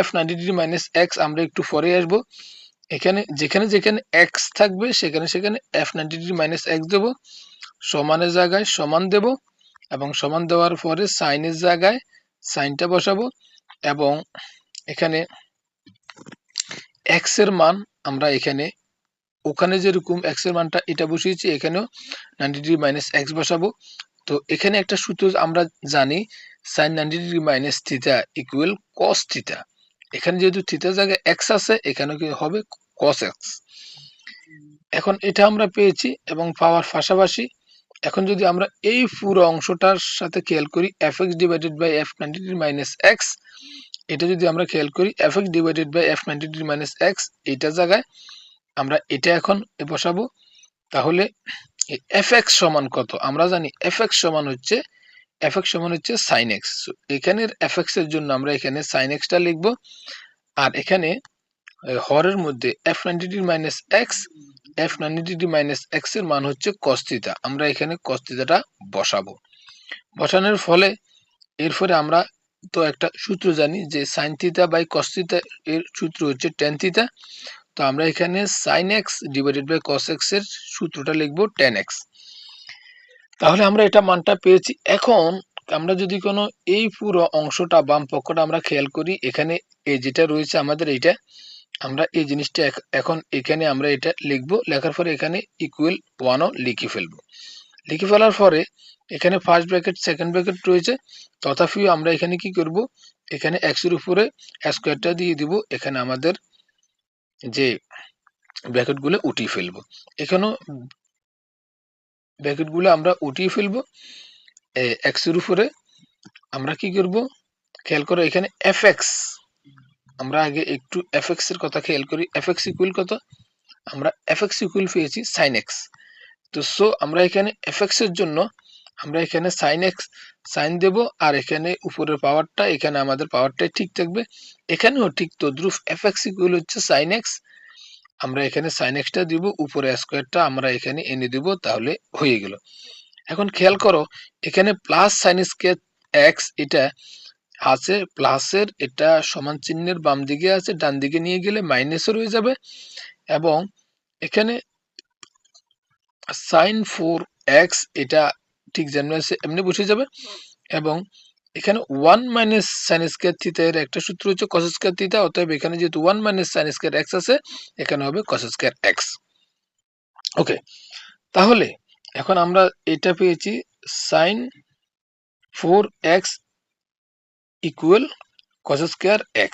F 90 degree minus x আমরা একটু পরে আসবো। এখানে যেখানে যেখানে এক্স থাকবে সেখানে সেখানে এফ 90 ডিগ্রি মাইনাস এক্স দেবো, সমানের জায়গায় সমান দেব, এবং সমান দেওয়ার পরে সাইনের জায়গায় সাইনটা বসাবো, এবং এখানে এক্স এর মান আমরা এখানে ওখানে যেরকম এক্স এর মানটা এটা বসিয়েছি এখানেও 90 ডিগ্রি মাইনাস এক্স বসাবো। তো এখানে একটা সূত্র আমরা জানি, sine 90 degree minus theta equal cos theta. এখানে যেহেতু থিটার জায়গায় এক্স আছে এখানে কি হবে কস এক্স। এখন এটা আমরা পেয়েছি, এবং পাওয়ার পাশাপাশি এখন যদি আমরা এই পুরো অংশটার সাথে খেয়াল করি F X divided by F 90 degree minus X, এটা যদি আমরা খেয়াল করি F X divided by F 90 degree minus X, এইটার জায়গায় আমরা এটা এখন বসাবো। তাহলে এফ এক্স সমান কত আমরা জানি, এফ এক্স সমান হচ্ছে সাইন এক্স। এখানের এফ এক্স এর জন্য আমরা এখানে সাইন এক্সটা লিখবো, আর এখানে হরের মধ্যে F 90 degree minus x, F 90 degree minus x এর মান হচ্ছে কস থিটা, আমরা এখানে কস থিটাটা বসাবো। বসানোর ফলে এরপরে আমরা তো একটা সূত্র জানি যে sine theta by cos theta এর সূত্র হচ্ছে টেন থিটা। তো আমরা এখানে sine X divided by cos X এর সূত্রটা লিখবো টেন এক্স। তাহলে আমরা এটা মানটা পেয়েছি। এখন আমরা যদি কোনো এই পুরো অংশটা বাম পক্ষটা আমরা খেয়াল করি, এখানে এই যেটা রয়েছে আমাদের এইটা, আমরা এই জিনিসটা এখন এখানে আমরা এটা লিখবো, লেখার পরে এখানে ইকুয়াল ওয়ানও লিখে ফেলবো। লিখে ফেলার পরে এখানে ফার্স্ট ব্র্যাকেট সেকেন্ড ব্র্যাকেট রয়েছে, তথাপিও আমরা এখানে কি করব, এখানে এক্স এর উপরে স্কোয়ারটা দিয়ে দিব, এখানে আমাদের যে ব্র্যাকেটগুলো উঠিয়ে ফেলবো। এখানেও ব্র্যাকেটগুলো আমরা উঠিয়ে ফেলবো। এক্স এর উপরে আমরা কি করব, খেয়াল করো এখানে এফ এক্স, আমরা আগে একটু এফ এক্স এর কথা খেয়াল করি। এফ এক্স ইকুয়াল কত, আমরা এফ এক্স ইকুয়াল পেয়েছি সাইন এক্স। তো সো আমরা এখানে এফ এক্স এর জন্য আমরা এখানে সাইন এক্স সাইন দেব, আর এখানে উপরের পাওয়ারটা এখানে আমাদের পাওয়ারটাই ঠিক থাকবে, এখানেও ঠিক তদ্রুপ এফ এক্স ইকুয়াল হচ্ছে সাইন এক্স, আমরা এখানে সাইন এক্সটা দিব, উপরে স্কোয়ারটা আমরা এখানে এনে দিব, তাহলে হয়ে গেল। এখন খেয়াল করো এখানে প্লাস সাইন স্কোয়ার এক্স এটা আছে, প্লাসের এটা সমান চিহ্নের বাম দিকে আছে, ডান দিকে নিয়ে গেলে মাইনাসের হয়ে যাবে, এবং এখানে সাইন 4x এটা ঠিক যেমন আছে এমনি বসে যাবে, এবং এখানে 1 মাইনাস সাইন স্কয়ার থিটা এর একটা সূত্র হচ্ছে কস স্কয়ার থিটা, অতএব এখানে যেহেতু 1 মাইনাস সাইন স্কয়ার x আছে এখানে হবে কস স্কয়ার x। ওকে, তাহলে এখন আমরা এটা পেয়েছি sine 4x equal cos square x।